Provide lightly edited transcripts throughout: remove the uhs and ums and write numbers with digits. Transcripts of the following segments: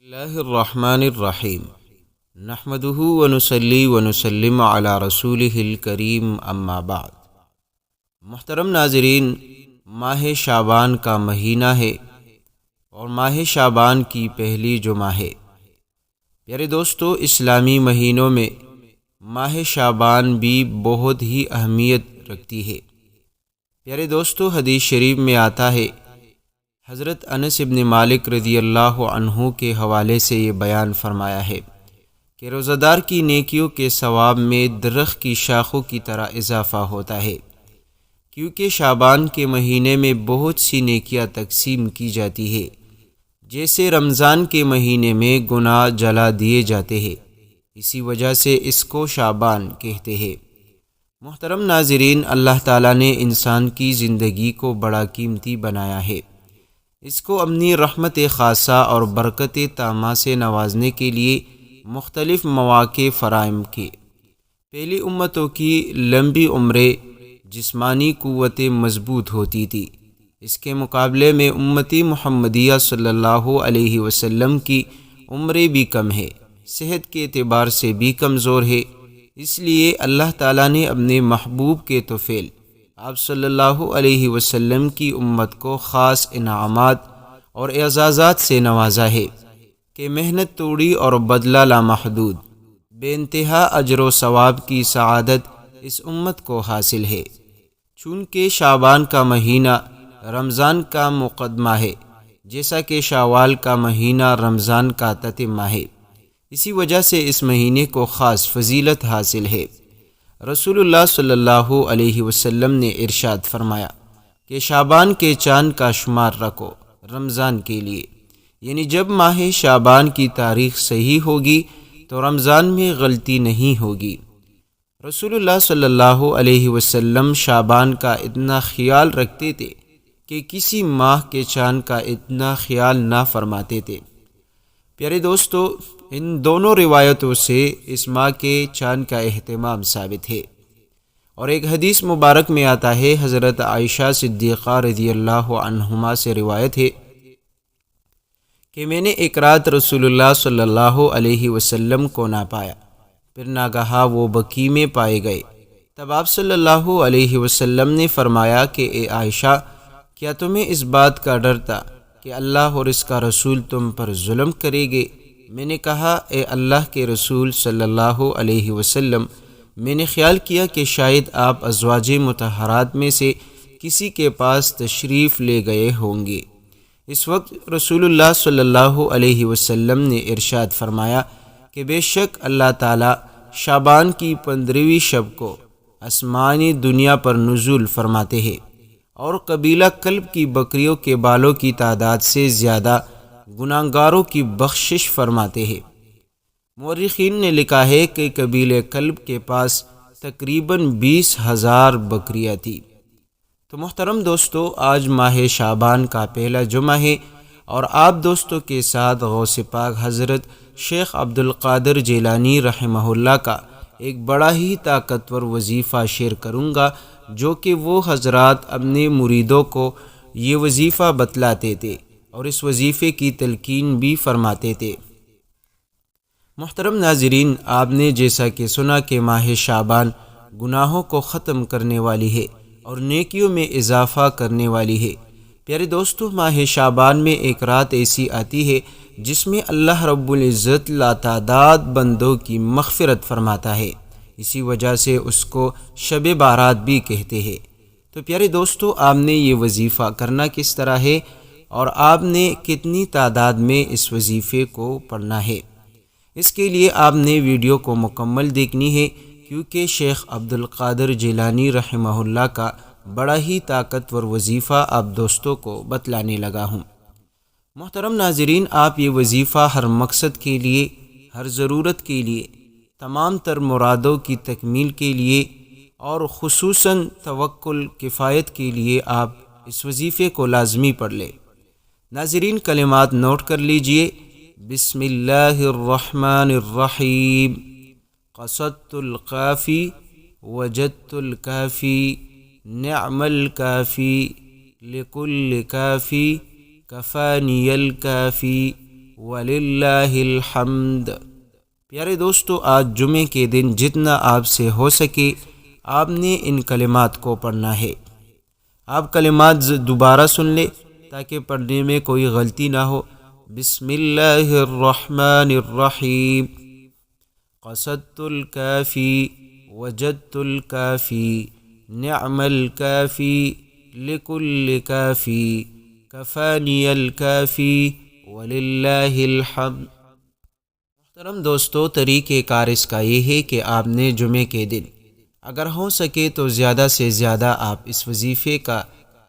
اللہ الرحمن الرحیم نحمدہ ونصلی ونسلم علی رسولہ الکریم اما بعد۔ محترم ناظرین، ماہ شعبان کا مہینہ ہے اور ماہ شعبان کی پہلی جمعہ ہے۔ پیارے دوستو، اسلامی مہینوں میں ماہ شعبان بھی بہت ہی اہمیت رکھتی ہے۔ پیارے دوستو، حدیث شریف میں آتا ہے، حضرت انس بن مالک رضی اللہ عنہ کے حوالے سے یہ بیان فرمایا ہے کہ روزہ دار کی نیکیوں کے ثواب میں درخت کی شاخوں کی طرح اضافہ ہوتا ہے، کیونکہ شعبان کے مہینے میں بہت سی نیکیاں تقسیم کی جاتی ہے، جیسے رمضان کے مہینے میں گناہ جلا دیے جاتے ہیں، اسی وجہ سے اس کو شعبان کہتے ہیں۔ محترم ناظرین، اللہ تعالیٰ نے انسان کی زندگی کو بڑا قیمتی بنایا ہے، اس کو اپنی رحمت خاصہ اور برکت تامہ سے نوازنے کے لیے مختلف مواقع فراہم کیے۔ پہلی امتوں کی لمبی عمریں جسمانی قوت مضبوط ہوتی تھی، اس کے مقابلے میں امتی محمدیہ صلی اللہ علیہ وسلم کی عمریں بھی کم ہے، صحت کے اعتبار سے بھی کمزور ہے۔ اس لیے اللہ تعالیٰ نے اپنے محبوب کے طفیل آپ صلی اللہ علیہ وسلم کی امت کو خاص انعامات اور اعزازات سے نوازا ہے کہ محنت توڑی اور بدلہ لامحدود بے انتہا اجر و ثواب کی سعادت اس امت کو حاصل ہے۔ چونکہ شعبان کا مہینہ رمضان کا مقدمہ ہے، جیسا کہ شوال کا مہینہ رمضان کا تتمہ ہے، اسی وجہ سے اس مہینے کو خاص فضیلت حاصل ہے۔ رسول اللہ صلی اللہ علیہ وسلم نے ارشاد فرمایا کہ شعبان کے چاند کا شمار رکھو رمضان کے لیے، یعنی جب ماہ شعبان کی تاریخ صحیح ہوگی تو رمضان میں غلطی نہیں ہوگی۔ رسول اللہ صلی اللہ علیہ وسلم شعبان کا اتنا خیال رکھتے تھے کہ کسی ماہ کے چاند کا اتنا خیال نہ فرماتے تھے۔ پیارے دوستو، ان دونوں روایتوں سے اس ماہ کے چاند کا اہتمام ثابت ہے، اور ایک حدیث مبارک میں آتا ہے، حضرت عائشہ صدیقہ رضی اللہ عنہما سے روایت ہے کہ میں نے ایک رات رسول اللہ صلی اللہ علیہ وسلم کو نہ پایا، پھر ناگہاں وہ بقیع میں پائے گئے۔ تب آپ صلی اللہ علیہ وسلم نے فرمایا کہ اے عائشہ، کیا تمہیں اس بات کا ڈر تھا کہ اللہ اور اس کا رسول تم پر ظلم کرے گے؟ میں نے کہا، اے اللہ کے رسول صلی اللہ علیہ وسلم، میں نے خیال کیا کہ شاید آپ ازواج مطہرات میں سے کسی کے پاس تشریف لے گئے ہوں گے۔ اس وقت رسول اللہ صلی اللہ علیہ وسلم نے ارشاد فرمایا کہ بے شک اللہ تعالیٰ شعبان کی 15ویں شب کو آسمانی دنیا پر نزول فرماتے ہیں اور قبیلہ کلب کی بکریوں کے بالوں کی تعداد سے زیادہ گناہگاروں کی بخشش فرماتے ہیں۔ مورخین نے لکھا ہے کہ قبیلہ کلب کے پاس تقریباً 20,000 بکریاں تھیں۔ تو محترم دوستو، آج ماہ شعبان کا پہلا جمعہ ہے اور آپ دوستوں کے ساتھ غوث پاک حضرت شیخ عبد القادر جیلانی رحمہ اللہ کا ایک بڑا ہی طاقتور وظیفہ شیئر کروں گا، جو کہ وہ حضرات اپنے مریدوں کو یہ وظیفہ بتلاتے تھے اور اس وظیفے کی تلقین بھی فرماتے تھے۔ محترم ناظرین، آپ نے جیسا کہ سنا کہ ماہ شعبان گناہوں کو ختم کرنے والی ہے اور نیکیوں میں اضافہ کرنے والی ہے۔ پیارے دوستو، ماہ شعبان میں ایک رات ایسی آتی ہے جس میں اللہ رب العزت لاتعداد بندوں کی مغفرت فرماتا ہے، اسی وجہ سے اس کو شب بارات بھی کہتے ہیں۔ تو پیارے دوستو، آپ نے یہ وظیفہ کرنا کس طرح ہے اور آپ نے کتنی تعداد میں اس وظیفے کو پڑھنا ہے؟ اس کے لیے آپ نے ویڈیو کو مکمل دیکھنی ہے، کیونکہ شیخ عبد القادر جیلانی رحمہ اللہ کا بڑا ہی طاقتور وظیفہ آپ دوستوں کو بتلانے لگا ہوں۔ محترم ناظرین، آپ یہ وظیفہ ہر مقصد کے لیے، ہر ضرورت کے لیے، تمام تر مرادوں کی تکمیل کے لیے اور خصوصاً توکل کفایت کے لیے آپ اس وظیفے کو لازمی پڑھ لیں۔ ناظرین، کلمات نوٹ کر لیجئے۔ بسم اللہ الرحمن الرحیم، قصدت القافی وجدت الکافی نعم الکافی لکل کافی کفانی الکافی وللہ الحمد۔ پیارے دوستو، آج جمعے کے دن جتنا آپ سے ہو سکے آپ نے ان کلمات کو پڑھنا ہے۔ آپ کلمات دوبارہ سن لیں تاکہ پڑھنے میں کوئی غلطی نہ ہو۔ بسم اللہ الرحمن الرحیم۔ قصدت الکافی وجدت الکافی نعم الکافی لکل کافی کفانی الکافی وللہ الحمد۔ محترم دوستو، طریقہ کار اس کا یہ ہے کہ آپ نے جمعے کے دن اگر ہو سکے تو زیادہ سے زیادہ آپ اس وظیفے کا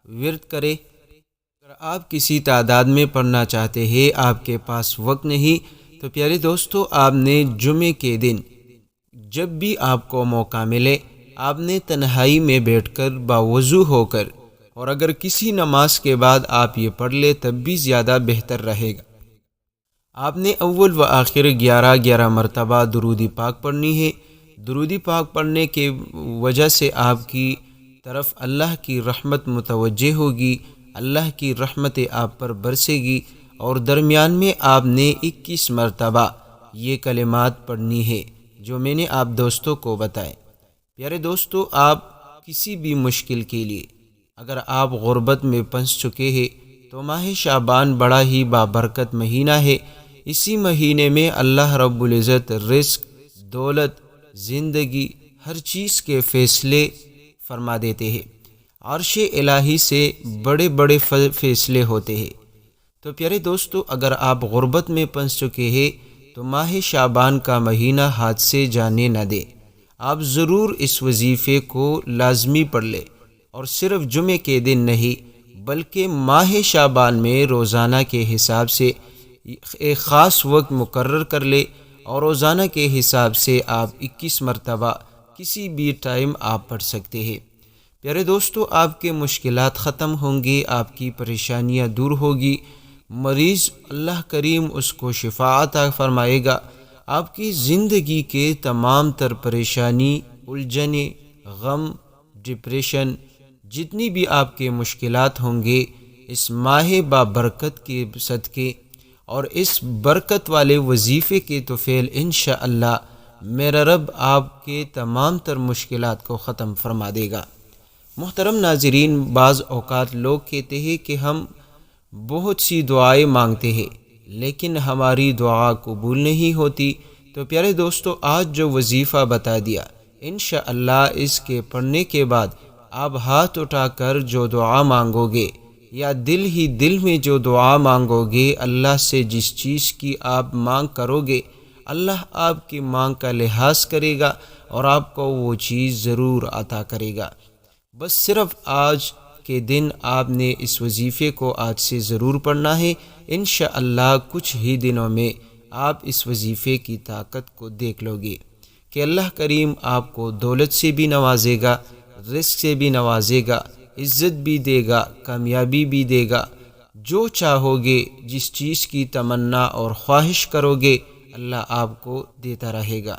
ورد کریں۔ اگر آپ کسی تعداد میں پڑھنا چاہتے ہیں، آپ کے پاس وقت نہیں، تو پیارے دوستو آپ نے جمعے کے دن جب بھی آپ کو موقع ملے آپ نے تنہائی میں بیٹھ کر باوضو ہو کر، اور اگر کسی نماز کے بعد آپ یہ پڑھ لے تب بھی زیادہ بہتر رہے گا۔ آپ نے اول و آخر 11 مرتبہ درود پاک پڑھنی ہے۔ درود پاک پڑھنے کے وجہ سے آپ کی طرف اللہ کی رحمت متوجہ ہوگی، اللہ کی رحمت آپ پر برسے گی، اور درمیان میں آپ نے 21 مرتبہ یہ کلمات پڑھنی ہے جو میں نے آپ دوستوں کو بتائے۔ پیارے دوستو، آپ کسی بھی مشکل کے لیے اگر آپ غربت میں پھنس چکے ہیں تو ماہ شعبان بڑا ہی بابرکت مہینہ ہے۔ اسی مہینے میں اللہ رب العزت رزق، دولت، زندگی، ہر چیز کے فیصلے فرما دیتے ہیں۔ عرش الہی سے بڑے بڑے فیصلے ہوتے ہیں۔ تو پیارے دوستو، اگر آپ غربت میں پھنس چکے ہیں تو ماہ شعبان کا مہینہ ہاتھ سے جانے نہ دیں۔ آپ ضرور اس وظیفے کو لازمی پڑھ لیں، اور صرف جمعے کے دن نہیں بلکہ ماہ شعبان میں روزانہ کے حساب سے ایک خاص وقت مقرر کر لے، اور روزانہ کے حساب سے آپ 21 مرتبہ کسی بھی ٹائم آپ پڑھ سکتے ہیں۔ پیارے دوستو، آپ کے مشکلات ختم ہوں گے، آپ کی پریشانیاں دور ہوگی، مریض اللہ کریم اس کو شفا عطا فرمائے گا۔ آپ کی زندگی کے تمام تر پریشانی، الجھنیں، غم، ڈپریشن، جتنی بھی آپ کے مشکلات ہوں گے اس ماہ بابرکت کے صدقے اور اس برکت والے وظیفے کے توفیل انشاءاللہ میرا رب آپ کے تمام تر مشکلات کو ختم فرما دے گا۔ محترم ناظرین، بعض اوقات لوگ کہتے ہیں کہ ہم بہت سی دعائیں مانگتے ہیں لیکن ہماری دعا قبول نہیں ہوتی۔ تو پیارے دوستو، آج جو وظیفہ بتا دیا انشاءاللہ اس کے پڑھنے کے بعد آپ ہاتھ اٹھا کر جو دعا مانگو گے یا دل ہی دل میں جو دعا مانگو گے، اللہ سے جس چیز کی آپ مانگ کرو گے اللہ آپ کی مانگ کا لحاظ کرے گا اور آپ کو وہ چیز ضرور عطا کرے گا۔ بس صرف آج کے دن آپ نے اس وظیفے کو آج سے ضرور پڑھنا ہے۔ انشاءاللہ کچھ ہی دنوں میں آپ اس وظیفے کی طاقت کو دیکھ لو گے کہ اللہ کریم آپ کو دولت سے بھی نوازے گا، رزق سے بھی نوازے گا، عزت بھی دے گا، کامیابی بھی دے گا۔ جو چاہو گے، جس چیز کی تمنا اور خواہش کرو گے اللہ آپ کو دیتا رہے گا۔